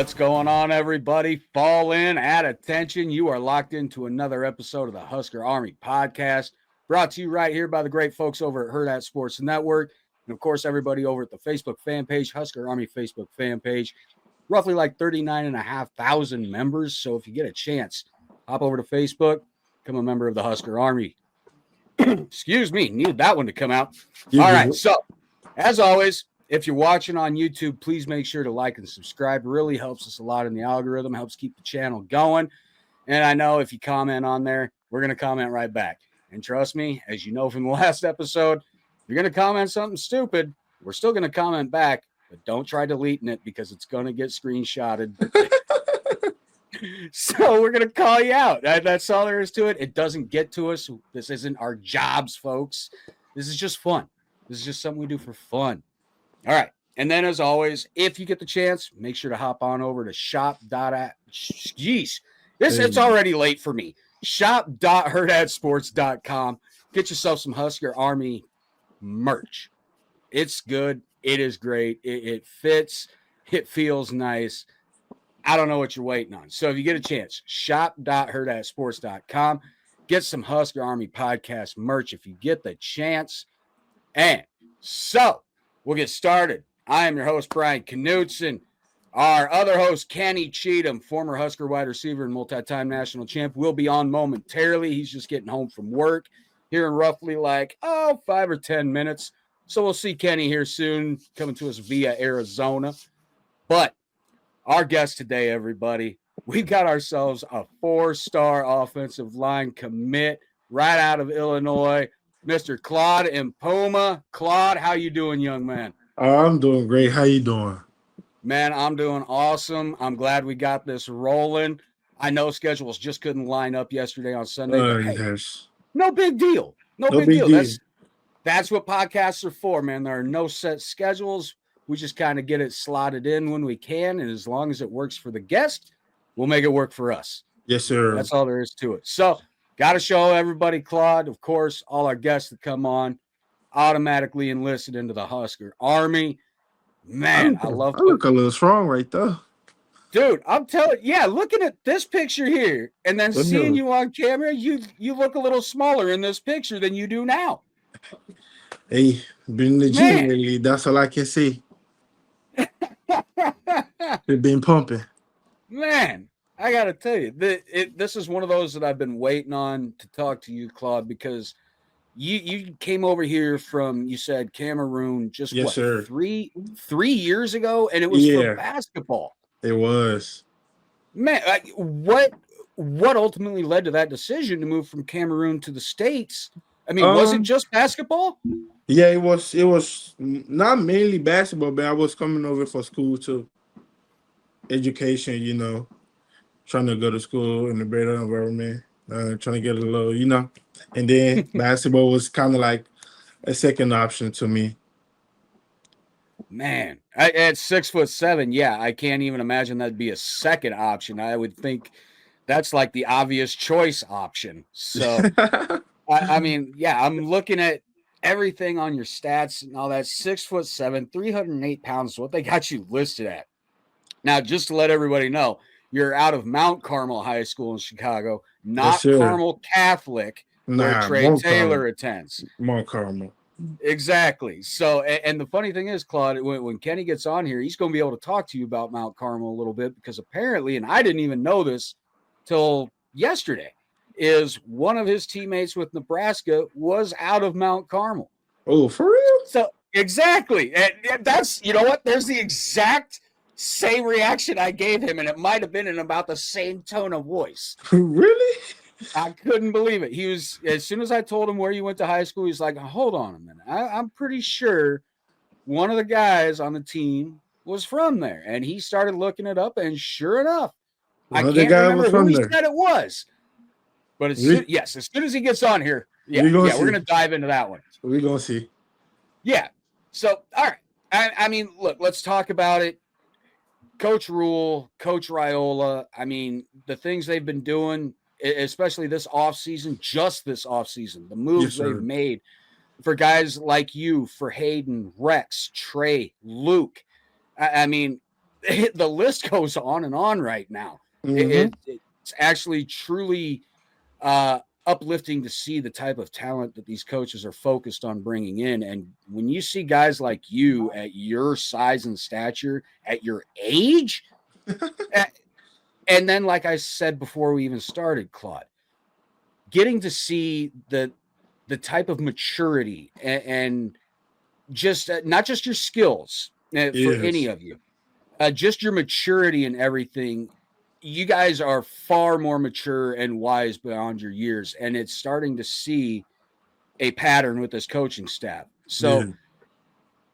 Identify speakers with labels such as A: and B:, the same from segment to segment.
A: What's going on, everybody? Fall in, add attention. You are locked into another episode of the Husker Army Podcast, brought to you right here by the great folks over at Herd Sports Network. And, of course, everybody over at the Facebook fan page, Husker Army Facebook fan page. Roughly like 39,500 members. So if you get a chance, hop over to Facebook, become a member of the Husker Army. Excuse me, needed that one to come out. All right, so as always, if you're watching on YouTube, please make sure to like and subscribe. It really helps us a lot in the algorithm, helps keep the channel going. And I know if you comment on there, we're going to comment right back. And trust me, as you know from the last episode, if you're going to comment something stupid, we're still going to comment back, but don't try deleting it because it's going to get screenshotted. So we're going to call you out. That's all there is to it. It doesn't get to us. This isn't our jobs, folks. This is just fun. This is just something we do for fun. All right. And then, as always, if you get the chance, make sure to hop on over to it's already late for me. Shop.herdadsports.com. Get yourself some Husker Army merch. It's good. It is great. It fits. It feels nice. I don't know what you're waiting on. So if you get a chance, shop.herdadsports.com. Get some Husker Army Podcast merch if you get the chance. And so we'll get started. I am your host, Brian Knutzen. Our other host, Kenny Cheatham, former Husker wide receiver and multi-time national champ, will be on momentarily. He's just getting home from work here in roughly 5 or 10 minutes. So we'll see Kenny here soon, coming to us via Arizona. But our guest today, everybody, we've got ourselves a 4-star offensive line commit right out of Illinois, Mr. Claude Mpouma. Claude, how you doing, young man?
B: I'm doing great. How you doing?
A: Man, I'm doing awesome. I'm glad we got this rolling. I know schedules just couldn't line up yesterday on Sunday. But hey,
B: yes.
A: No big deal. No big deal. That's what podcasts are for, man. There are no set schedules. We just kind of get it slotted in when we can, and as long as it works for the guest, we'll make it work for us.
B: Yes, sir.
A: That's all there is to it. So, got to show everybody, Claude, of course, all our guests that come on automatically enlisted into the Husker Army. Man, I
B: look a little strong right there.
A: Dude, I'm telling you, looking at this picture here and then seeing you on camera, you look a little smaller in this picture than you do now.
B: Hey, been in the gym lately. That's all I can see. They've been pumping.
A: Man, I got to tell you, this is one of those that I've been waiting on to talk to you, Claude, because you came over here from, you said, Cameroon just,
B: sir.
A: 3 years ago, and it was for basketball.
B: It was.
A: Man, what ultimately led to that decision to move from Cameroon to the States? I mean, was it just basketball?
B: Yeah, it was not mainly basketball, but I was coming over for school too. Education, trying to go to school in a better environment, trying to get a little, and then basketball was kind of like a second option to me.
A: Man, at 6'7", I can't even imagine that'd be a second option. I would think that's like the obvious choice option. So, I mean, I'm looking at everything on your stats and all that. 6'7", 308 pounds is what they got you listed at. Now, just to let everybody know, you're out of Mount Carmel High School in Chicago, not Carmel Catholic, where Trey Taylor attends.
B: Mount Carmel.
A: Exactly. So, and the funny thing is, Claude, when Kenny gets on here, he's going to be able to talk to you about Mount Carmel a little bit because apparently, and I didn't even know this till yesterday, is one of his teammates with Nebraska was out of Mount Carmel.
B: Oh, for real?
A: So, exactly. And that's, you know what? There's the exact same reaction I gave him, and it might have been in about the same tone of voice.
B: Really?
A: I couldn't believe it. He was, as soon as I told him where you went to high school, he's like, hold on a minute. I'm pretty sure one of the guys on the team was from there. And he started looking it up, and sure enough, I can't remember who he said it was. But as soon as he gets on here, we're going to dive into that one.
B: We're going to see.
A: Yeah. So, all right. I mean, look, let's talk about it. Coach Rule, Coach Raiola, I mean, the things they've been doing, especially this offseason, the moves they've made for guys like you, for Hayden, Rex, Trey, Luke. I mean, the list goes on and on right now.
B: Mm-hmm.
A: It's actually truly uplifting to see the type of talent that these coaches are focused on bringing in. And when you see guys like you at your size and stature, at your age, and then, like I said before we even started, Claude, getting to see the type of maturity and just not just your skills for any
B: Yes.
A: of you, just your maturity and everything. You guys are far more mature and wise beyond your years, and it's starting to see a pattern with this coaching staff. So
B: Yeah.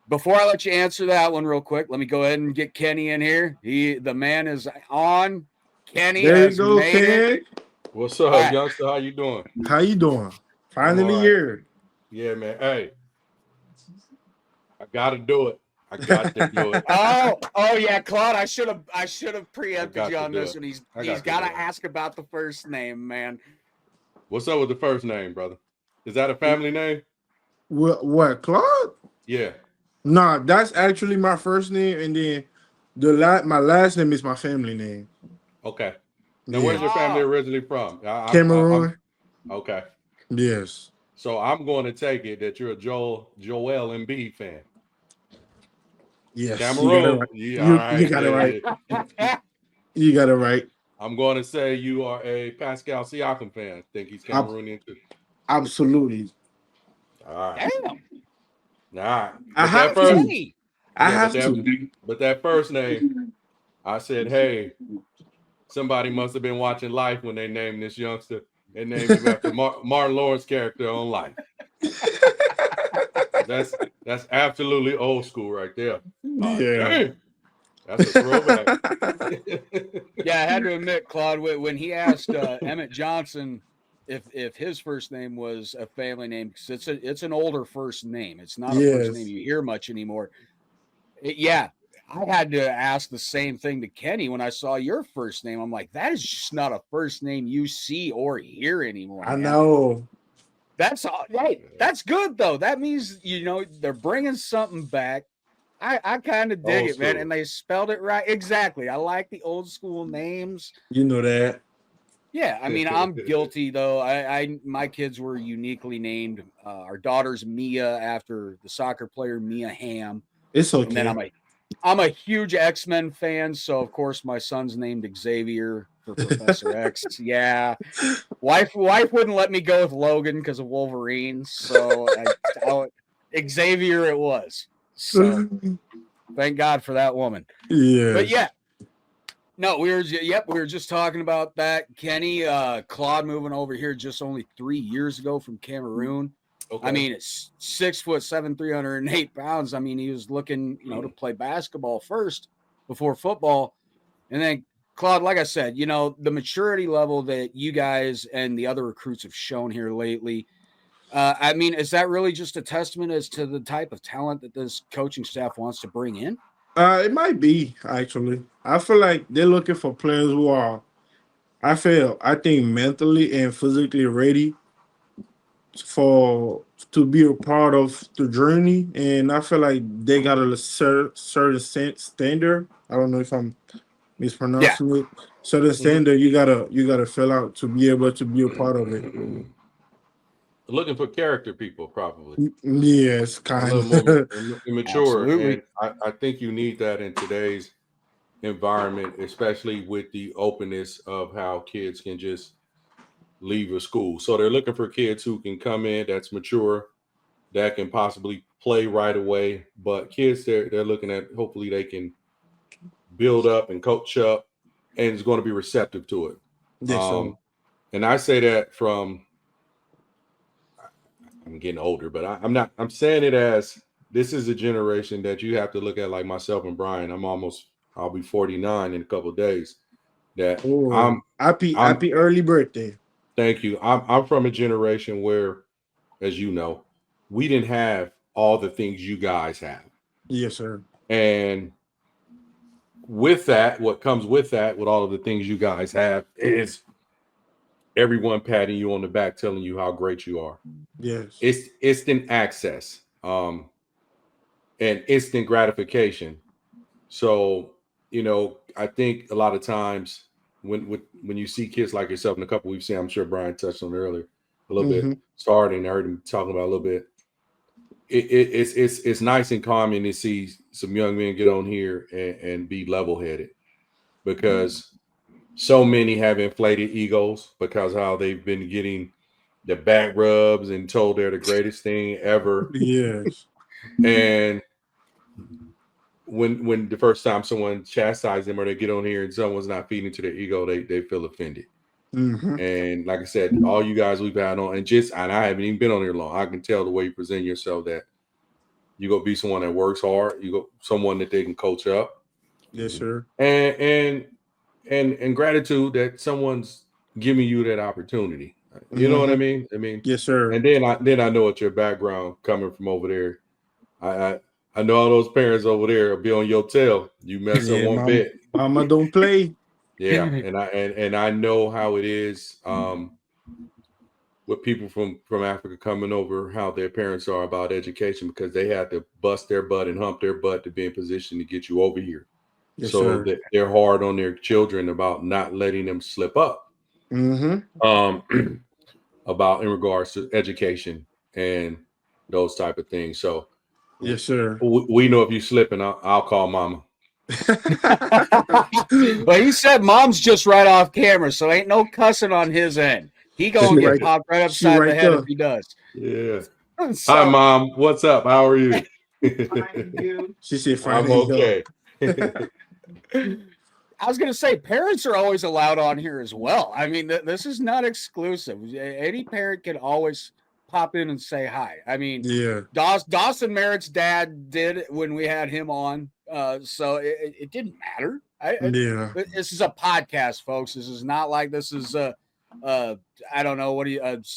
A: before I let you answer that one real quick, let me go ahead and get Kenny in here. The man is on. Kenny
B: There you
A: has
B: go,
A: made it.
B: Ken.
C: What's up,
A: right.
C: youngster? How you doing?
B: How you doing?
C: I'm
B: Finally
C: all right.
B: here.
C: Yeah, man. Hey, I gotta do it. I got to do it.
A: Oh yeah, Claude. I should have preempted you on this one. He's got to ask about the first name, man.
C: What's up with the first name, brother? Is that a family name?
B: What, Claude?
C: Yeah.
B: Nah, that's actually my first name, and then my last name is my family name.
C: Okay. Now, where's your family originally from?
B: Cameroon.
C: Okay.
B: Yes.
C: So I'm going to take it that you're a Joel Embiid fan.
B: Yes.
C: Cameroon.
B: You got it right. You got it right.
C: I'm going to say you are a Pascal Siakam fan. Think he's Cameroonian too?
B: Absolutely.
C: All right.
A: Damn.
C: Nah.
B: I have to.
C: But that first name, I said, hey, somebody must have been watching Life when they named this youngster. They named him after Martin Lawrence character on Life. That's absolutely old school right there.
B: Yeah.
C: That's a throwback.
A: Yeah, I had to admit, Claude, when he asked Emmett Johnson if his first name was a family name, because it's an older first name. It's not a first name you hear much anymore. I had to ask the same thing to Kenny when I saw your first name. I'm like, that is just not a first name you see or hear anymore.
B: I know.
A: That's good though. That means they're bringing something back. I kind of dig it, man, and they spelled it right. Exactly. I like the old school names.
B: You know that.
A: Yeah, I mean, I'm guilty though. My kids were uniquely named. Our daughter's Mia after the soccer player Mia Hamm.
B: It's okay.
A: And then I'm a huge X-Men fan, so of course my son's named Xavier for Professor X. Yeah, wife wouldn't let me go with Logan because of Wolverine, so Xavier it was. So thank God for that woman.
B: Yeah,
A: but yeah. No, we were just talking about that. Kenny, Claude moving over here just only 3 years ago from Cameroon. Okay. I mean, it's 6'7", 308 pounds. I mean, he was looking, to play basketball first before football. And then Claude, like I said, the maturity level that you guys and the other recruits have shown here lately. I mean, is that really just a testament as to the type of talent that this coaching staff wants to bring in?
B: It might be, actually. I feel like they're looking for players who are, I think, mentally and physically ready to be a part of the journey. And I feel like they got a certain standard. I don't know if I'm mispronouncing it. Certain standard you gotta fill out to be able to be a part of it.
C: Looking for character people, probably.
B: Yes, kind of.
C: A little more mature. And I think you need that in today's environment, especially with the openness of how kids can just leave a school. So they're looking for kids who can come in that's mature, that can possibly play right away. But kids, they're looking at, hopefully they can build up and coach up and is going to be receptive to it.
B: Yes,
C: and I say that from, I'm getting older, but I'm saying it as this is a generation that you have to look at, like myself and Brian. I'll be 49 in a couple of days.
B: Happy early birthday.
C: Thank you. I'm from a generation where, as you know, we didn't have all the things you guys have.
B: Yes, sir.
C: And with that, what comes with that, with all of the things you guys have, is everyone patting you on the back, telling you how great you are.
B: Yes.
C: It's instant access, and instant gratification. So I think a lot of times when you see kids like yourself and a couple we've seen, I'm sure Brian touched on it earlier a little bit, starting. I heard him talking about a little bit. It's nice and calming to see some young men get on here and be level-headed, because so many have inflated egos because how they've been getting the back rubs and told they're the greatest thing ever.
B: Yes.
C: And when the first time someone chastises them or they get on here and someone's not feeding to their ego, they feel offended. And like I said, all you guys we've had on, and I haven't even been on here long, I can tell the way you present yourself that you go be someone that works hard, you go someone that they can coach up.
B: Yes, sir.
C: And gratitude that someone's giving you that opportunity. You know what I mean?
B: Yes, sir.
C: And then I know what your background coming from over there. I know all those parents over there will be on your tail. You mess up one bit,
B: mama don't play.
C: Yeah, and I know how it is with people from Africa coming over, how their parents are about education, because they had to bust their butt and hump their butt to be in position to get you over here. Yes, so they're hard on their children about not letting them slip up. About in regards to education and those type of things. So
B: yes, sir.
C: We know if you slipping, I'll call mama.
A: But he said mom's just right off camera, so ain't no cussing on his end. He gonna get popped right upside the head if he does.
C: Yeah. So, hi, Mom. What's up? How are you?
B: She said, "I'm
C: okay."
A: I was going to say, parents are always allowed on here as well. I mean, this is not exclusive. Any parent can always pop in and say hi. I mean,
B: yeah.
A: Dawson Merritt's dad did when we had him on. So it didn't matter. This is a podcast, folks. This is not like this is I don't know what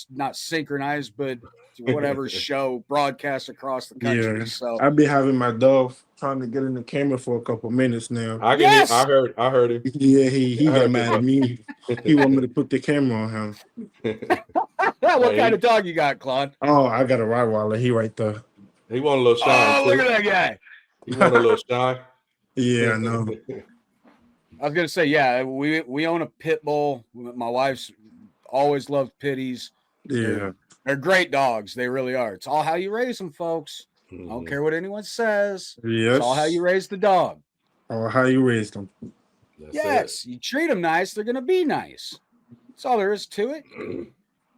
A: not synchronized, but whatever show broadcast across the country.
B: Yeah.
A: So
B: I've been having my dog trying to get in the camera for a couple minutes now.
C: I heard him.
B: Yeah, he got mad at me. He wanted me to put the camera on him.
A: What kind of dog you got, Claude?
B: Oh, I got a Rottweiler. He right there.
C: He want a little shine.
A: Oh, look at that guy.
C: He want a little shine.
B: Yeah, I know.
A: I was gonna say, yeah, we own a pit bull. My wife's always loved pitties.
B: Yeah.
A: They're great dogs. They really are. It's all how you raise them, folks. I don't care what anyone says.
B: Yes.
A: It's all how you raise the dog.
B: Or how you raise them.
A: Yes. You treat them nice, they're going to be nice. That's all there is to it.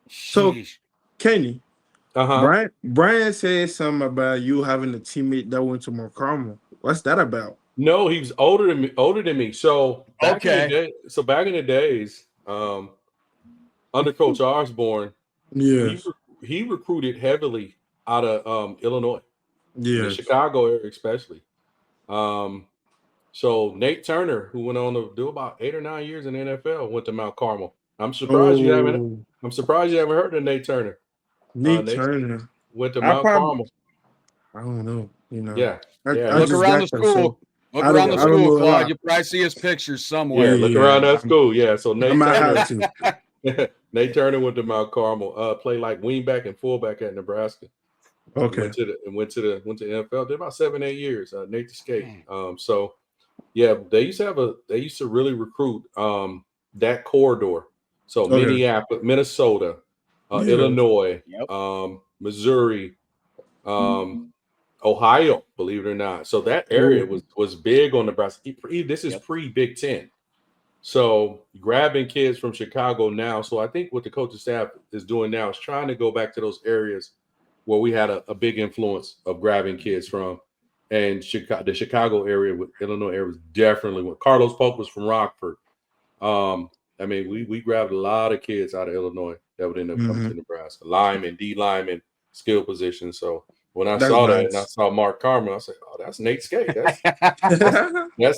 B: So, Kenny, Brian said something about you having a teammate that went to Mount Carmel. What's that about?
C: No, he was older than me. So back in the days, under Coach Osborne, he recruited heavily out of Illinois, the Chicago area especially. So Nate Turner, who went on to do about 8 or 9 years in the NFL, went to Mount Carmel. I'm surprised you haven't heard of Nate Turner.
B: Nate Turner
C: went to Mount Carmel.
B: I don't know.
C: Yeah.
A: Look around the school. Look around the school, Claude. You probably see his pictures somewhere.
C: Yeah, look around that school. Yeah. So Nate
B: Turner.
C: Nate Turner went to Mount Carmel. Played like wingback and fullback at Nebraska.
B: Okay.
C: Went to the NFL. Did about 7-8 years. Nate the Skate. So yeah, they used to really recruit that corridor. So Minneapolis, Minnesota, Illinois, Missouri, Ohio, believe it or not. So that area was big on Nebraska. This is pre-Big Ten. So grabbing kids from Chicago now. So I think what the coaching staff is doing now is trying to go back to those areas where we had a big influence of grabbing kids from. And the Chicago area with Illinois area was definitely when Carlos Polk was from Rockford. I mean, we grabbed a lot of kids out of Illinois that would end up coming to Nebraska. Lineman, D lineman, skill position. So when I saw that and I saw Mark Carmel, I said, "Oh, that's Nate Skate.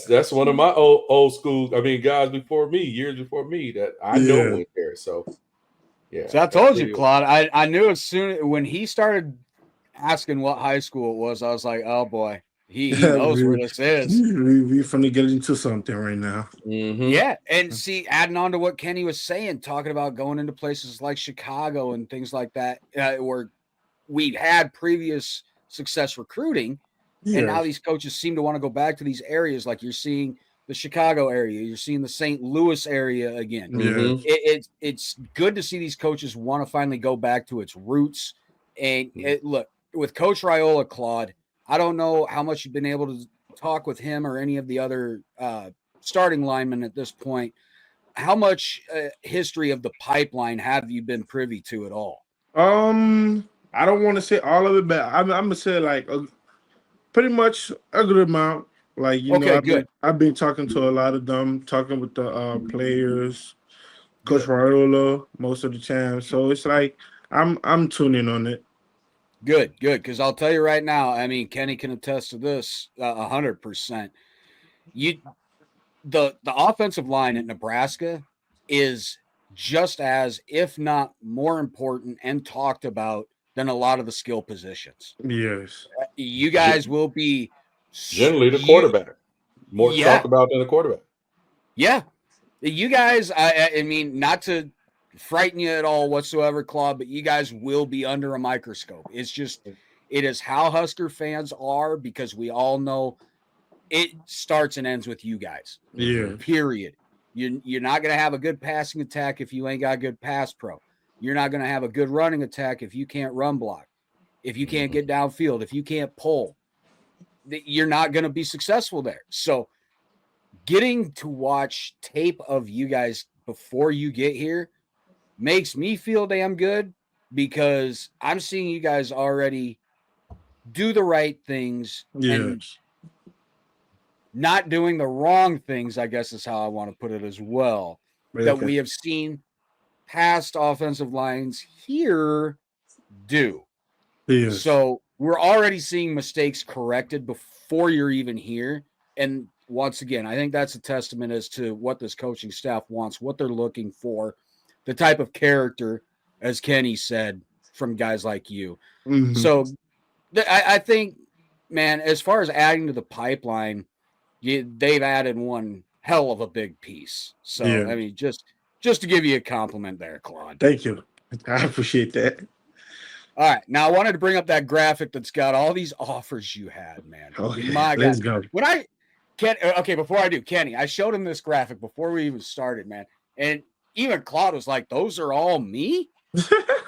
C: That's one of my old school. I mean, guys before me, years before me, that I know went there." So yeah.
A: So I told you, Claude. I knew as soon when he started asking what high school it was, I was like, "Oh boy, he knows where this is."
B: We're finna get into something right now.
A: Yeah, and see, adding on to what Kenny was saying, talking about going into places like Chicago and things like that, where we'd had previous success recruiting, and now these coaches seem to want to go back to these areas. Like you're seeing the Chicago area. You're seeing the St. Louis area again.
B: Yeah.
A: It's good to see these coaches want to finally go back to its roots. And look, with Coach Raiola, Claude, I don't know how much you've been able to talk with him or any of the other starting linemen at this point. How much history of the pipeline have you been privy to at all?
B: I don't want to say all of it, but I'm gonna say like pretty much a good amount. Like I've been talking to a lot of them, talking with the players, Coach Raiola most of the time. So it's like I'm tuning on it.
A: Good. Because I'll tell you right now, I mean, Kenny can attest to this 100%. The offensive line at Nebraska is just as, if not more important and talked about than a lot of the skill positions.
B: Yes.
A: You guys will be
C: generally the quarterback. More talk about than the quarterback. Yeah.
A: You guys, I mean, not to frighten you at all whatsoever, Claude, but you guys will be under a microscope. It's just, it is how Husker fans are, because we all know it starts and ends with you guys.
B: Yeah.
A: Period. You're not going to have a good passing attack if you ain't got a good pass pro. You're not going to have a good running attack if you can't run block, if you can't get downfield, if you can't pull. You're not going to be successful there. So getting to watch tape of you guys before you get here makes me feel damn good, because I'm seeing you guys already do the right things and not doing the wrong things, I guess is how I want to put it as well, that we have seen past offensive lines here do.
B: Yes.
A: So we're already seeing mistakes corrected before you're even here. And once again, I think that's a testament as to what this coaching staff wants, what they're looking for, the type of character, as Kenny said, from guys like you.
B: Mm-hmm.
A: So I think, man, as far as adding to the pipeline, they've added one hell of a big piece. So, I mean, just to give you a compliment there, Claude.
B: Thank you. I appreciate that.
A: All right. Now, I wanted to bring up that graphic that's got all these offers you had, man.
B: Okay,
A: my
B: let's
A: God.
B: go.
A: Before I do, Kenny, I showed him this graphic before we even started, man. And even Claude was like, those are all me?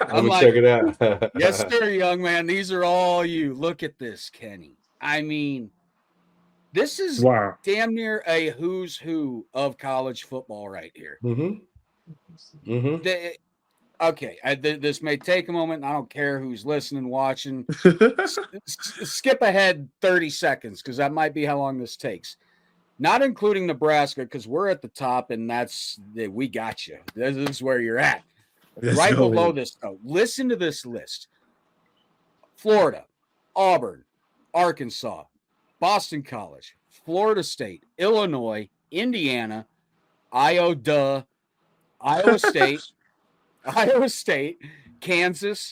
C: I'm like, check it out.
A: Yes, sir, young man. These are all you. Look at this, Kenny. I mean, this is damn near a who's who of college football right here. This may take a moment. I don't care who's listening, watching. Skip ahead 30 seconds, because that might be how long this takes. Not including Nebraska, because we're at the top, and we got you. This is where you're at. Below this, though, listen to this list: Florida, Auburn, Arkansas, Boston College, Florida State, Illinois, Indiana, Iowa State, Kansas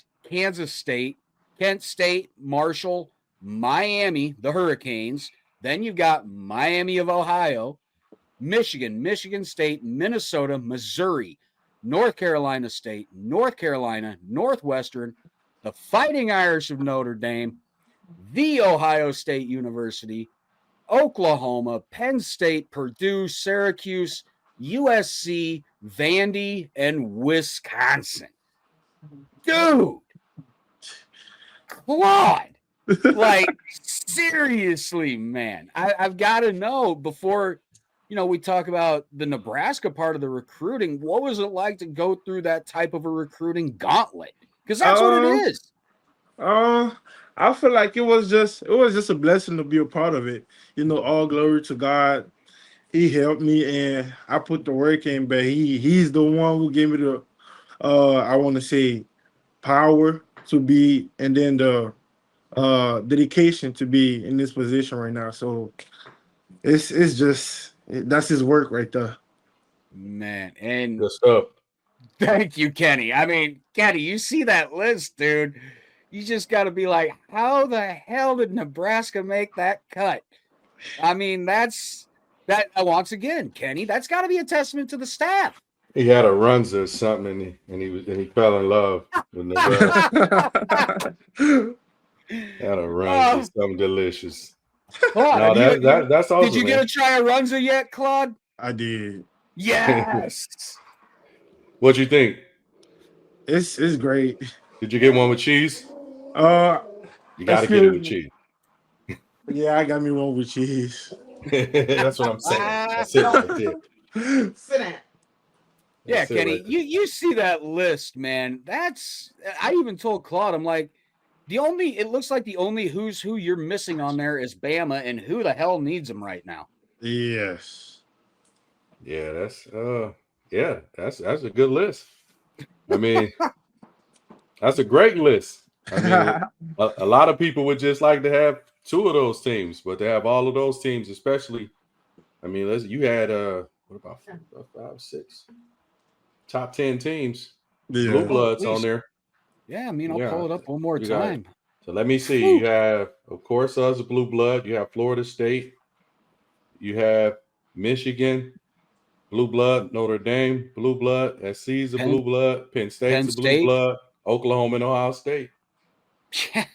A: State, Kent State, Marshall, Miami, the Hurricanes. Then you've got Miami of Ohio, Michigan State, Minnesota, Missouri, North Carolina State, North Carolina, Northwestern, the Fighting Irish of Notre Dame, The Ohio State University, Oklahoma, Penn State, Purdue, Syracuse, USC, Vandy, and Wisconsin. Dude, Claude, like, seriously, man, I've got to know before, we talk about the Nebraska part of the recruiting. What was it like to go through that type of a recruiting gauntlet? Because that's what it is.
B: I feel like it was just a blessing to be a part of it. All glory to God. He helped me, and I put the work in, but he's the one who gave me the I want to say power to be, and then the dedication to be in this position right now. So it's just that's his work right there.
A: Man, and
C: good stuff.
A: Thank you, Kenny. I mean, Kenny, you see that list, dude. You just got to be like, how the hell did Nebraska make that cut? I mean, that's once again, Kenny, that's got to be a testament to the staff.
C: He had a runs or something, and he fell in love with Nebraska. Had a runs or something delicious.
A: Claude,
C: that's awesome.
A: Did you get a try a Runza yet, Claude?
B: I did.
A: Yes.
C: What'd you think?
B: It's great.
C: Did you get one with cheese? You got to get it with cheese.
B: Yeah, I got me one with cheese.
C: That's what I'm saying. That's it right there.
D: Sit down.
A: Yeah, Kenny, right, you see that list, man. I even told Claude, I'm like, it looks like the only who's who you're missing on there is Bama, and who the hell needs them right now?
B: Yes.
C: Yeah, that's a good list. I mean, that's a great list. I mean, a lot of people would just like to have 2 of those teams, but to have all of those teams, especially, I mean, you had what about 5, 6 top 10 teams, Blue Bloods on there.
A: Yeah, I mean, I'll pull it up one more time.
C: So let me see. Whew. You have, of course, us a Blue Blood. You have Florida State. You have Michigan, Blue Blood. Notre Dame, Blue Blood. SC's a Blue Blood. Penn State's a Blue Blood. Oklahoma and Ohio State.
A: Yeah.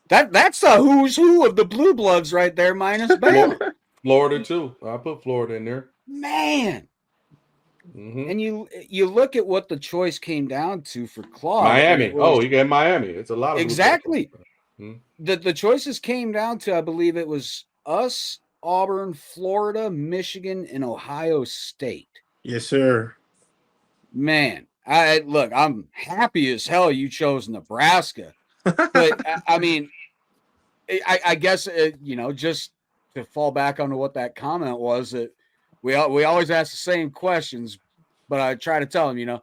A: That's a who's who of the Blue Bloods right there, minus Bama.
C: Florida too. I put Florida in there.
A: Man. Mm-hmm. And you look at what the choice came down to for Claude.
C: Miami. You got Miami. It's a lot of
A: exactly. The choices came down to, I believe it was us, Auburn, Florida, Michigan, and Ohio State.
B: Yes, sir.
A: Man, I'm happy as hell you chose Nebraska. But I mean, I guess just to fall back onto what that comment was, that we always ask the same questions, but I try to tell them,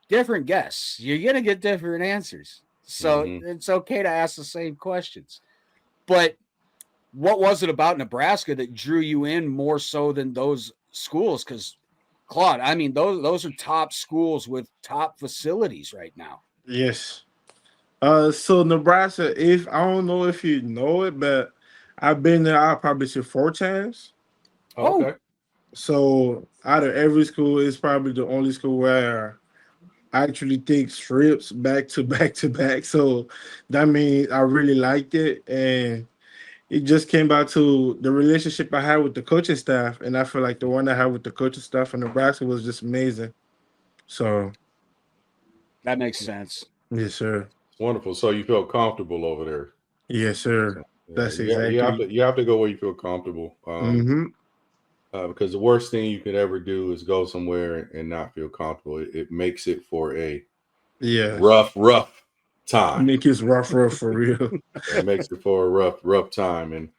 A: different guests, you're gonna get different answers, so it's okay to ask the same questions. But what was it about Nebraska that drew you in more so than those schools? Because Claude, I mean, those are top schools with top facilities right now.
B: Yes. So Nebraska, I don't know if you know it, but I've been there, I'll probably say 4 times.
C: Okay.
B: So out of every school, it's probably the only school where I actually take trips back to back to back. So that means I really liked it. And it just came back to the relationship I had with the coaching staff. And I feel like the one I had with the coaching staff in Nebraska was just amazing. So
A: that makes sense.
B: Yes, sir.
C: Wonderful. So you feel comfortable over there?
B: Yes, sir.
C: So,
B: that's exactly.
C: You have to go where you feel comfortable. Because the worst thing you could ever do is go somewhere and not feel comfortable. It makes it for a rough time.
B: It makes it rough for real.
C: It makes it for a rough time. And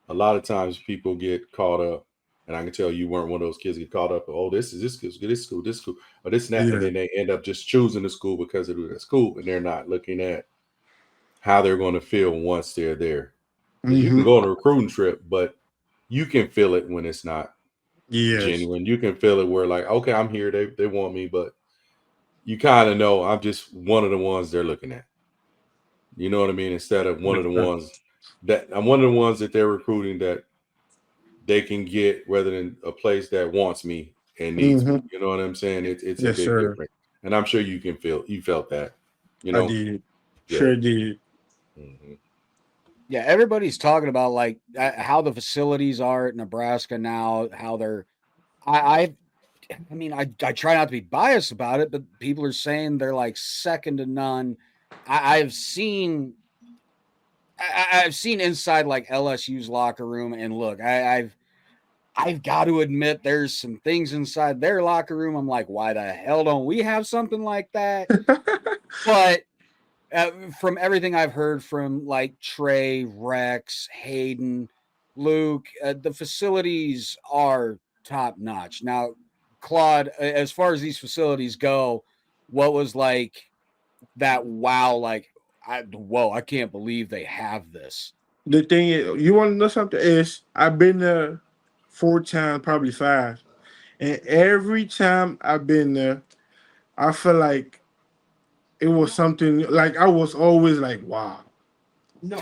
C: a lot of times people get caught up, and I can tell you weren't one of those kids get caught up. Oh, this school, or this and that. Yeah. And then they end up just choosing the school because of the school, and they're not looking at how they're going to feel once they're there. You can go on a recruiting trip, but you can feel it when it's not genuine. You can feel it where, like, okay, I'm here, they want me, but you kind of know I'm just one of the ones they're looking at. You know what I mean? Instead of one of the ones that I'm one of the ones that they're recruiting that they can get, rather than a place that wants me and needs me. You know what I'm saying? It's a big difference. And I'm sure you felt that. I
B: did. Yeah. Sure did.
A: Yeah, everybody's talking about like how the facilities are at Nebraska now, how they're I try not to be biased about it, but people are saying they're like second to none. I've seen inside like LSU's locker room, and look, I've got to admit there's some things inside their locker room. I'm like, why the hell don't we have something like that? But from everything I've heard from like Trey, Rex, Hayden, Luke, the facilities are top notch. Now, Claude, as far as these facilities go, what was like that? Wow, like, I can't believe they have this.
B: The thing is, you want to know something? Is I've been there 4 times, probably 5, and every time I've been there, I feel like it was something like I was always like, wow.
D: No.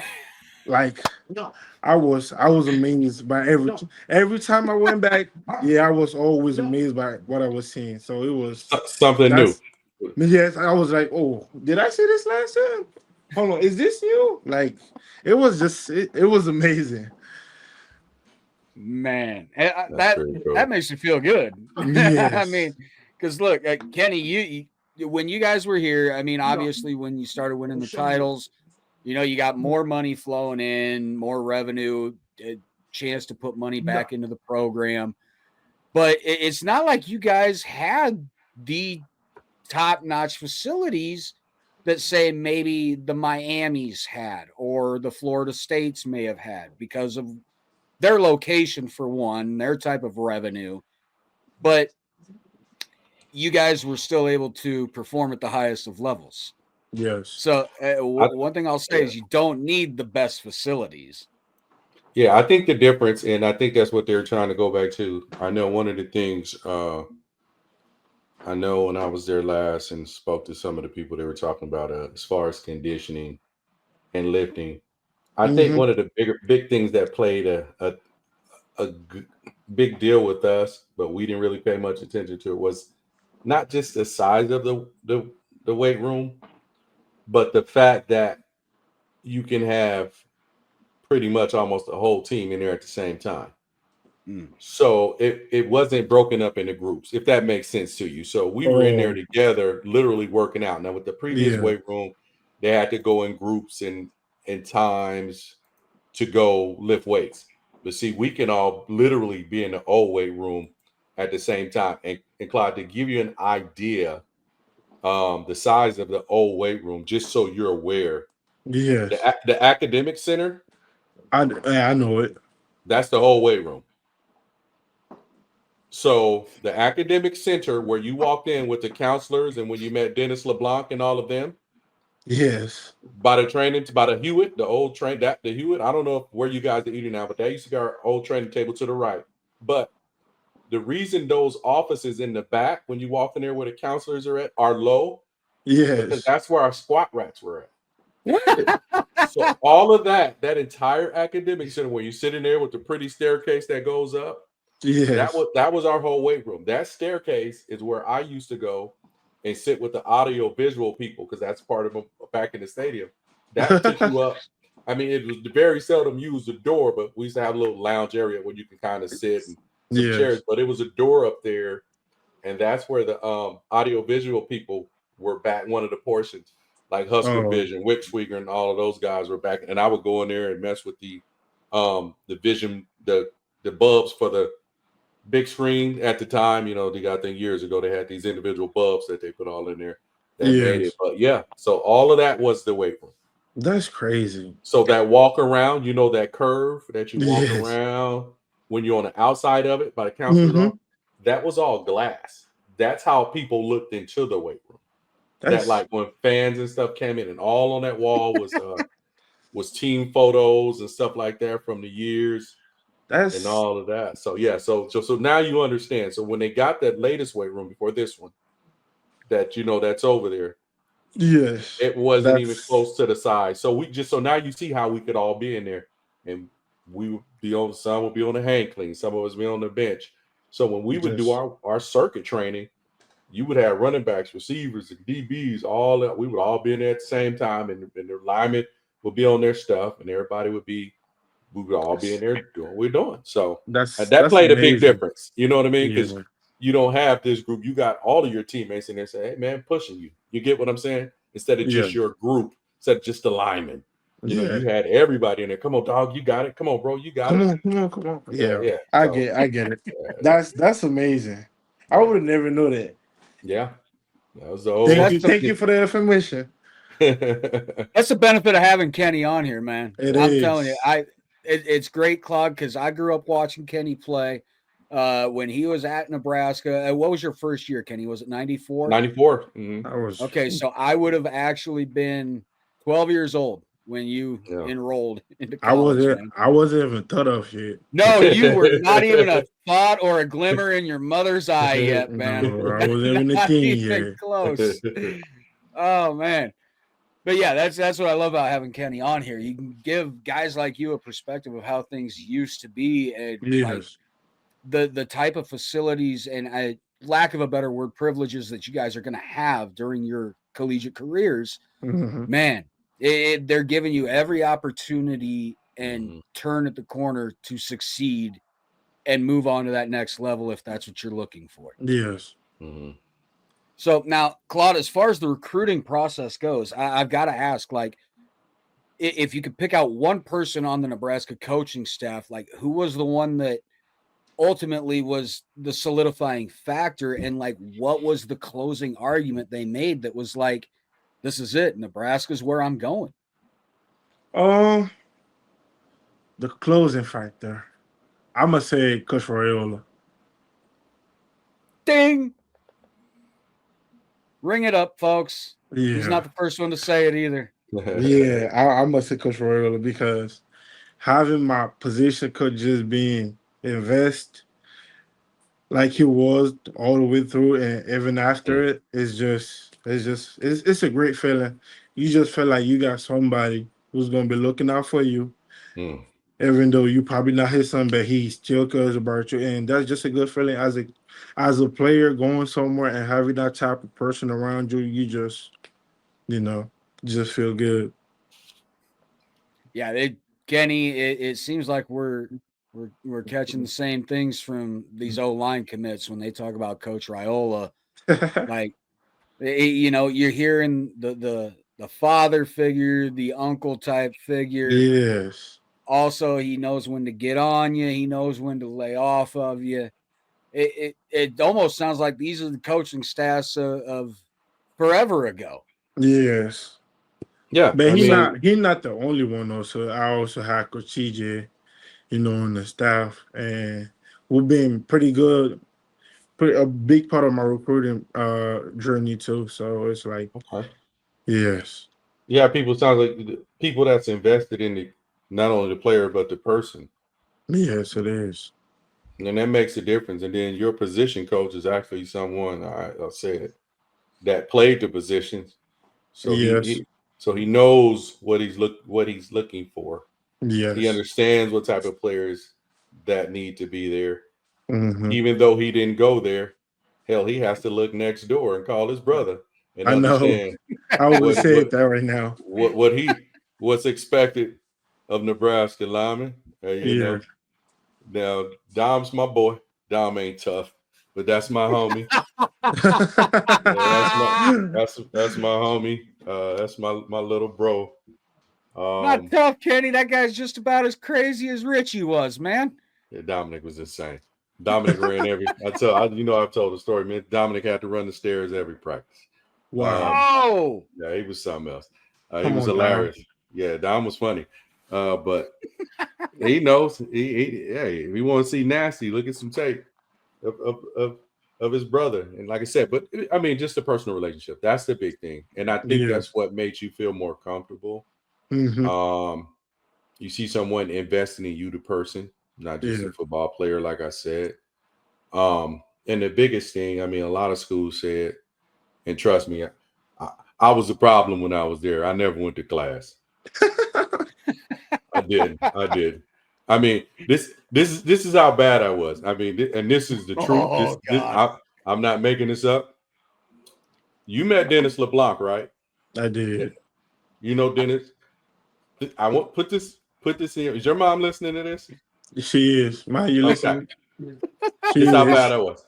B: Like, no. I was amazed by every time I went back. Yeah, I was always amazed by what I was seeing. So it was
C: something new.
B: Yes, I was like, oh, did I see this last time? Hold on, is this you? Like, it was just it was amazing.
A: Man,
C: Cool.
A: that makes you feel good.
B: Yes.
A: I mean, because look, Kenny, you when you guys were here, I mean, obviously when you started winning the titles, you got more money flowing in, more revenue, a chance to put money back into the program. But it's not like you guys had the top-notch facilities that say maybe the Miamis had or the Florida States may have had because of their location for one, their type of revenue. But you guys were still able to perform at the highest of levels.
B: Yes.
A: So one thing I'll say is you don't need the best facilities.
C: Yeah, I think the difference, and I think that's what they're trying to go back to. I know one of the things, I know when I was there last and spoke to some of the people, they were talking about as far as conditioning and lifting. I think one of the big things that played a big deal with us, but we didn't really pay much attention to it, was not just the size of the weight room, but the fact that you can have pretty much almost the whole team in there at the same time. So it wasn't broken up into groups, if that makes sense to you. So we were in there together, literally working out. Now with the previous weight room, they had to go in groups and times to go lift weights. But see, we can all literally be in the old weight room at the same time. And Claude, to give you an idea, the size of the old weight room, just so you're aware.
B: Yes.
C: The academic center.
B: I know it.
C: That's the whole weight room. So the academic center where you walked in with the counselors and when you met Dennis LeBlanc and all of them.
B: Yes.
C: By the Hewitt, the old train, the Hewitt. I don't know where you guys are eating now, but that used to be our old training table to the right. But the reason those offices in the back, when you walk in there where the counselors are at, are low, because that's where our squat racks were at. So all of that entire academic center where you sit in there with the pretty staircase that goes up, that was our whole weight room. That staircase is where I used to go and sit with the audio visual people, because that's part of them back in the stadium. That took you up. I mean, it was very seldom used the door, but we used to have a little lounge area where you can kind of sit and some chairs. But it was a door up there, and that's where the audio visual people were back. One of the portions, like Husker Vision, Wick Swigger, and all of those guys were back. And I would go in there and mess with the vision, the bulbs for the big screen at the time. I think years ago they had these individual bulbs that they put all in there that made it. But yeah, so all of that was the weight room.
B: That's crazy.
C: So that walk around, that curve that you walk around when you're on the outside of it by the counselors, that was all glass. That's how people looked into the weight room. That like when fans and stuff came in, and all on that wall was team photos and stuff like that from the years. And all of that. So yeah, so now you understand. So when they got that latest weight room before this one, that that's over there, it wasn't even close to the size. So now you see how we could all be in there, and we would be on. Some would be on the hang clean, some of us be on the bench. So when we would do our circuit training, you would have running backs, receivers, and DBs, all that. We would all be in there at the same time, and the linemen would be on their stuff, and everybody would be. We would all be in there doing what we're doing. So that played a big difference. You know what I mean? Because you don't have this group. You got all of your teammates in there saying, hey, man, pushing you. You get what I'm saying? Instead of just your group, instead of just the linemen. You had everybody in there. Come on, dog, you got it. Come on, bro, you got it.
B: Come on. Yeah. I get it. That's amazing. I would have never known that.
C: Yeah. That was the old.
B: Thank you for the information.
A: That's the benefit of having Kenny on here, man. I'm telling you, it's great, Claude, because I grew up watching Kenny play when he was at Nebraska. What was your first year, Kenny? Was it 94?
C: 94.
A: Okay, so I would have actually been 12 years old when you enrolled into college.
B: I wasn't even thought of yet.
A: No, you were not even a thought or a glimmer in your mother's eye yet, man.
B: No, I wasn't even a teen yet.
A: Close. Oh, man. But yeah, that's what I love about having Kenny on here. You can give guys like you a perspective of how things used to be, and like the type of facilities and lack of a better word, privileges that you guys are going to have during your collegiate careers. Man, they're giving you every opportunity and turn at the corner to succeed and move on to that next level if that's what you're looking for.
B: Yes.
C: Mm-hmm.
A: So now, Claude, as far as the recruiting process goes, I've got to ask, like, if you could pick out one person on the Nebraska coaching staff, like, who was the one that ultimately was the solidifying factor, and like, what was the closing argument they made that was like, this is it, Nebraska's where I'm going?
B: The closing factor, I'm gonna say Coach Raiola.
A: Ding! Ring it up, folks.
B: Yeah.
A: He's not the first one to say it either.
B: Yeah, I must say Coach Raiola, because having my position coach just being invest like he was all the way through and even after it, it's a great feeling. You just feel like you got somebody who's gonna be looking out for you. Even though you probably not his son, but he still cares about you, and that's just a good feeling as a player going somewhere and having that type of person around you. You just, just feel good.
A: Yeah, Kenny. It seems like we're catching the same things from these O-line commits when they talk about Coach Raiola. Like, you're hearing the father figure, the uncle type figure.
B: Yes.
A: Also, he knows when to get on you. He knows when to lay off of you. It almost sounds like these are the coaching staffs of forever ago.
B: Yes.
C: Yeah.
B: But he's not the only one also. I also had Coach TJ, on the staff, and we've been pretty good. A big part of my recruiting journey too. So it's like,
C: okay.
B: Yes.
C: Yeah, sound like people that's invested in not only the player but the person.
B: Yes, it is.
C: And that makes a difference. And then your position coach is actually someone, I'll say it, that played the positions. So
B: yes.
C: he knows what he's looking for.
B: Yes.
C: He understands what type of players that need to be there.
B: Mm-hmm.
C: Even though he didn't go there, hell, he has to look next door and call his brother and understand.
B: I would say that right now.
C: What's expected of Nebraska linemen.
B: Yeah.
C: Now Dom's my boy. Dom ain't tough, but that's my homie. That's my homie. That's my little bro.
A: Not tough, Kenny. That guy's just about as crazy as Richie was, man.
C: Yeah, Dominic was insane. Dominic ran I've told the story, man. Dominic had to run the stairs every practice.
B: Wow.
C: Yeah, he was something else. He was hilarious. Dom. Yeah, Dom was funny. But he knows. If you want to see nasty, look at some tape of his brother. And like I said, but I mean, just a personal relationship. That's the big thing. And I think that's what makes you feel more comfortable.
B: Mm-hmm.
C: You see someone investing in you, the person, not just a football player, like I said. And the biggest thing, I mean, a lot of schools said, and trust me, I was a problem when I was there. I never went to class. I did. I mean, this is how bad I was. I mean, and this is the truth. I'm not making this up. You met Dennis LeBlanc, right?
B: I did.
C: You know Dennis. I want put this in. Is your mom listening to this?
B: She is. Mom, you listening?
C: This is how bad I was.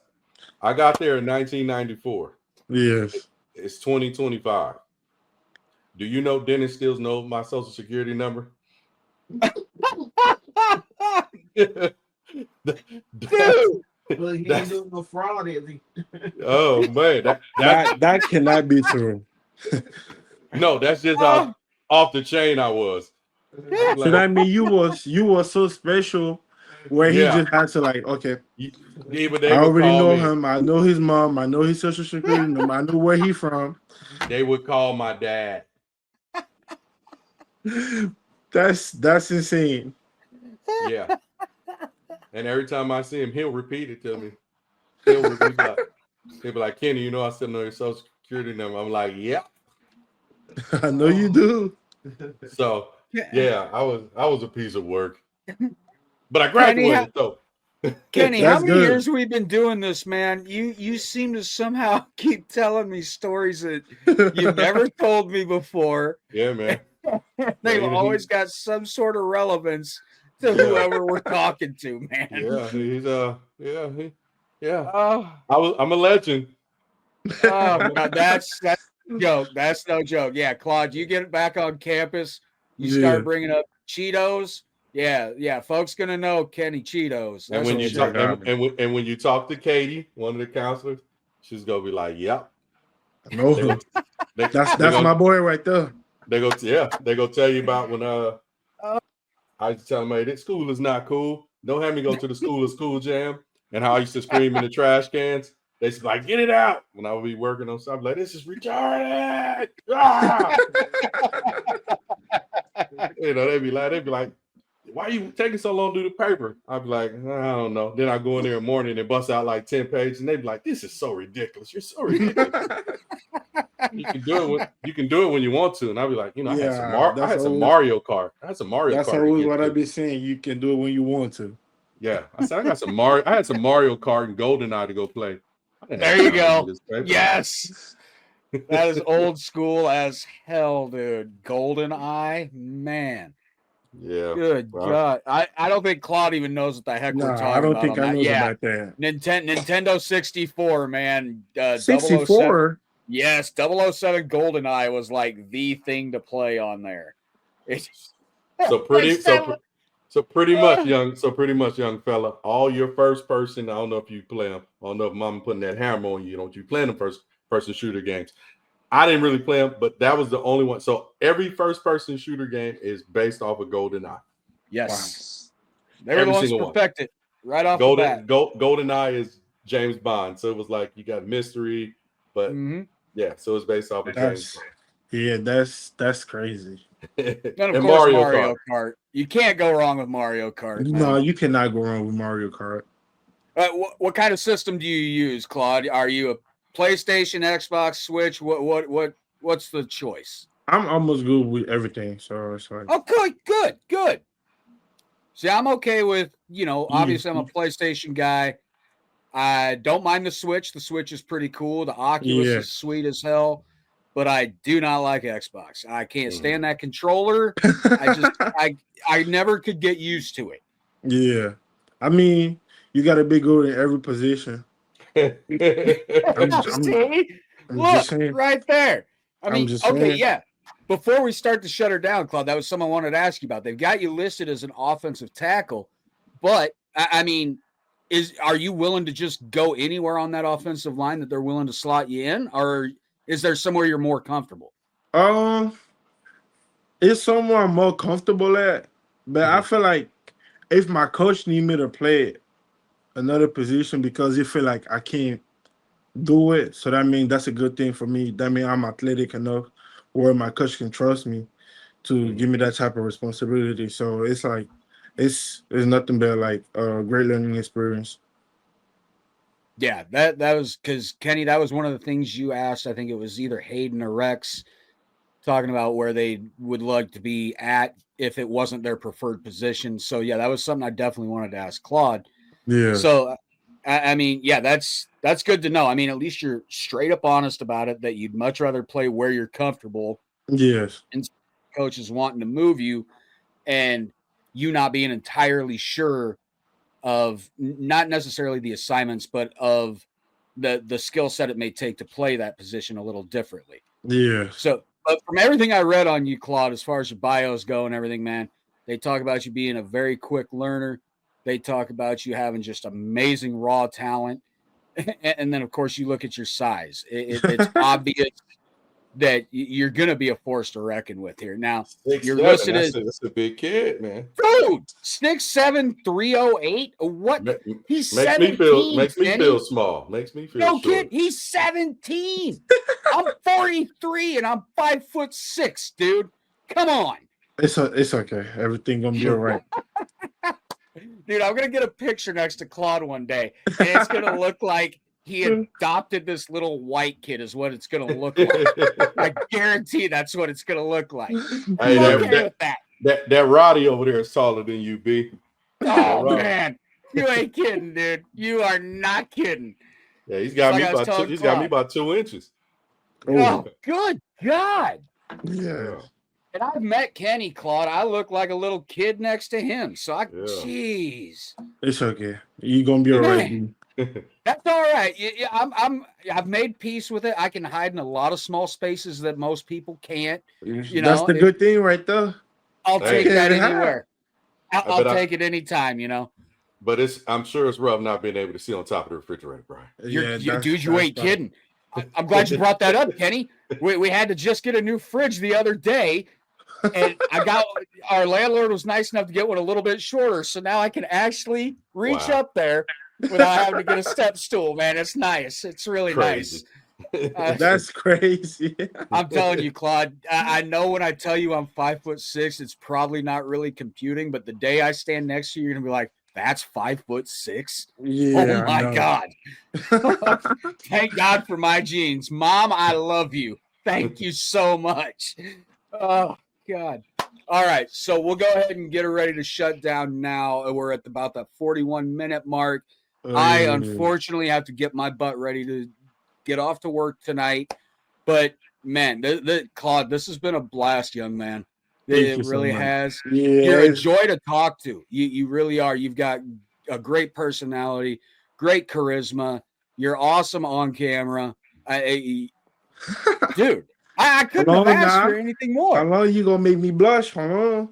C: I got there in 1994.
B: Yes.
C: It's 2025. Do you know Dennis still knows my social security number?
D: Dude. Well, he ain't doing no fraud, is he?
C: Oh man,
B: that cannot be true.
C: No, that's just how off the chain I was.
B: So that mean you were so special where he just had to like, okay. I already know him. I know his mom. I know his social security number. I know where he from.
C: They would call my dad.
B: That's insane.
C: Yeah. And every time I see him, he'll repeat it to me. He'll be like, Kenny, you know I still know your social security number. I'm like, yeah.
B: I know you do.
C: So yeah, I was a piece of work. But I graduated though.
A: Kenny, how many years have we been doing this, man? You seem to somehow keep telling me stories that you've never told me before.
C: Yeah, man.
A: They've always got some sort of relevance to whoever we're talking to, man.
C: Yeah, he's I'm a legend.
A: Oh, God, that's no joke. That's no joke. Yeah, Claude, you get back on campus, you start bringing up Cheetos. Yeah, folks gonna know Kenny Cheetos.
C: And when you talk, and when you talk to Katie, one of the counselors, she's gonna be like, "Yep,
B: no, that's my boy right there."
C: They go tell you about when I used to tell them, "Hey, this school is not cool. Don't have me go to the school jam." And how I used to scream in the trash cans. They used to be like, "Get it out!" When I would be working on something, like, "This is retarded." Ah! They'd be like, "Why are you taking so long to do the paper?" I'd be like, "I don't know." Then I go in there in the morning and bust out like 10 pages, and they'd be like, "This is so ridiculous. You're so ridiculous." You can do it when you want to, and I'd be like, I had some Mario Kart. That's always
B: what I be saying. You can do it when you want to.
C: Yeah, I said I got some Mario. I had some Mario Kart and GoldenEye to go play.
A: There you go. Yes, that is old school as hell, dude. GoldenEye, man.
C: Yeah.
A: Good God. I don't think Claude even knows what the heck we're talking about.
B: I don't think I know about that.
A: Nintendo 64, man.
B: 64.
A: Yes, 007 GoldenEye was like the thing to play on there.
C: So pretty much, young fella, all your first person. I don't know if you play them. I don't know if Mama putting that hammer on you. Don't you play them first person shooter games? I didn't really play them, but that was the only one. So every first person shooter game is based off of GoldenEye.
A: Yes, they were the ones perfected right off the bat.
C: GoldenEye is James Bond, so it was like you got mystery, but yeah, so it's based off of James Bond.
B: Yeah, that's crazy.
A: And of course, Mario Kart. You can't go wrong with Mario Kart.
B: No, you cannot go wrong with Mario Kart.
A: What kind of system do you use, Claude? Are you a PlayStation, Xbox, Switch? What's the choice?
B: I'm almost good with everything, so it's like.
A: Oh, good. See, I'm okay with obviously I'm a PlayStation guy. I don't mind the Switch. The Switch is pretty cool. The Oculus is sweet as hell. But I do not like Xbox. I can't stand that controller. I never could get used to it.
B: Yeah. I mean, you got to be good in every position.
A: Look, right there. I mean, okay, yeah. Before we start to shut her down, Claude, that was something I wanted to ask you about. They've got you listed as an offensive tackle, but I mean, are you willing to just go anywhere on that offensive line that they're willing to slot you in, or is there somewhere you're more comfortable?
B: It's somewhere I'm more comfortable at, but I feel like if my coach need me to play another position because he feel like I can't do it, so that means that's a good thing for me. That means I'm athletic enough where my coach can trust me to give me that type of responsibility. So it's like it's nothing but like a great learning experience.
A: Yeah, that was because Kenny, that was one of the things you asked. I think it was either Hayden or Rex talking about where they would like to be at if it wasn't their preferred position. So yeah, that was something I definitely wanted to ask Claude.
B: Yeah.
A: So I mean, yeah, that's good to know. I mean, at least you're straight up honest about it, that you'd much rather play where you're comfortable.
B: Yes.
A: And coaches wanting to move you and you not being entirely sure of not necessarily the assignments, but of the skill set it may take to play that position a little differently.
B: Yeah.
A: So, but from everything I read on you, Claude, as far as your bios go and everything, man, they talk about you being a very quick learner. They talk about you having just amazing raw talent. And then, of course, you look at your size. It's obvious that you're going to be a force to reckon with here. Now, you're listed as
C: that's a big kid, man.
A: Dude, Snick 7'308". What? He's 17.
C: Makes me feel small. Makes me feel.
A: No kid, he's 17. I'm 43 and I'm 5'6", dude. Come on.
B: It's okay. Everything gonna be all right.
A: Dude, I'm gonna get a picture next to Claude one day, and it's gonna look like he adopted this little white kid is what it's going to look like. I guarantee that's what it's going to look like.
C: Hey, that Roddy over there is taller than you, B.
A: Oh, man. You ain't kidding, dude. You are not kidding.
C: Yeah, he's got me about 2 inches.
A: Oh, good God.
B: Yeah.
A: And I've met Kenny, Claude. I look like a little kid next to him. So jeez.
B: It's okay. You're gonna be all right.
A: That's all right. I've made peace with it. I can hide in a lot of small spaces that most people can't.
B: That's the good thing right there.
A: I'll take that anywhere. I'll take it anytime,
C: But I'm sure it's rough not being able to see on top of the refrigerator, Brian.
A: Dude, you ain't kidding. I'm glad you brought that up, Kenny. We had to just get a new fridge the other day, and our landlord was nice enough to get one a little bit shorter, so now I can actually reach up there without having to get a step stool, man. It's nice. It's really nice.
B: That's crazy.
A: I'm telling you, Claude, I know when I tell you I'm 5'6", it's probably not really computing, but the day I stand next to you, you're going to be like, that's 5'6".
B: Yeah,
A: oh my God. Thank God for my genes. Mom, I love you. Thank you so much. Oh God. All right. So we'll go ahead and get her ready to shut down now. We're at about the 41-minute mark. I unfortunately have to get my butt ready to get off to work tonight. But man, Claude, this has been a blast, young man. It really has.
B: Yeah.
A: You're a joy to talk to. You really are. You've got a great personality, great charisma. You're awesome on camera. Dude, I couldn't have asked for anything more.
B: How long you gonna make me blush? Huh?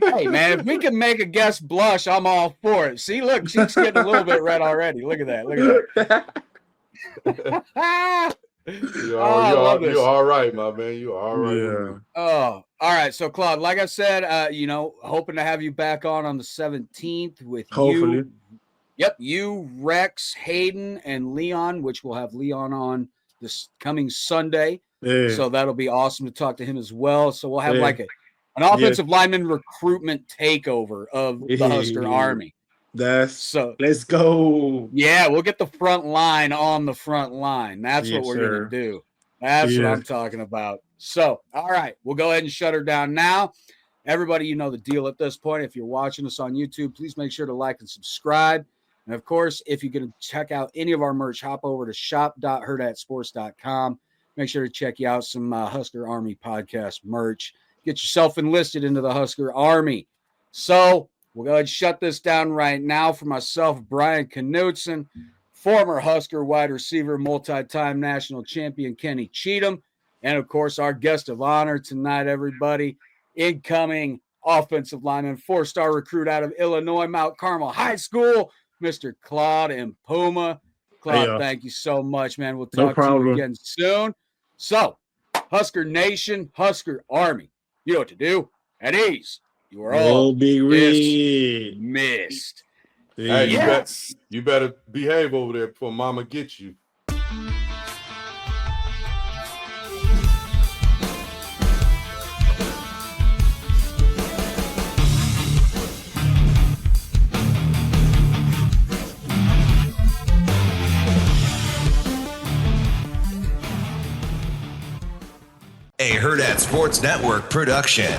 A: Hey, man, if we can make a guest blush, I'm all for it. See, look, cheeks getting a little bit red already. Look at that. Look at that.
C: You're all right, my man. You're all right.
B: Yeah.
A: Oh, all right. So, Claude, like I said, hoping to have you back on the 17th with
B: Hopefully.
A: You, Rex, Hayden, and Leon, which we'll have Leon on this coming Sunday.
B: Yeah.
A: So that'll be awesome to talk to him as well. So we'll have like an offensive lineman recruitment takeover of the Husker Army.
B: Let's go.
A: Yeah, we'll get the front line on the front line. That's what we're going to do. That's what I'm talking about. So, all right, we'll go ahead and shut her down now. Everybody, you know the deal at this point. If you're watching us on YouTube, please make sure to like and subscribe. And, of course, if you're going to check out any of our merch, hop over to shop.herdatsports.com. Make sure to check out some Husker Army podcast merch. Get yourself enlisted into the Husker Army. So, we'll go ahead and shut this down right now. For myself, Brian Knutzen, former Husker wide receiver, multi-time national champion Kenny Cheatham, and, of course, our guest of honor tonight, everybody, incoming offensive lineman, 4-star recruit out of Illinois, Mount Carmel High School, Mr. Claude Mpouma. Claude, thank you so much, man. We'll talk to you again soon. So, Husker Nation, Husker Army, you know what to do. At ease. You are all dismissed.
C: Hey, you better behave over there before Mama gets you.
E: A Herd at Sports Network production.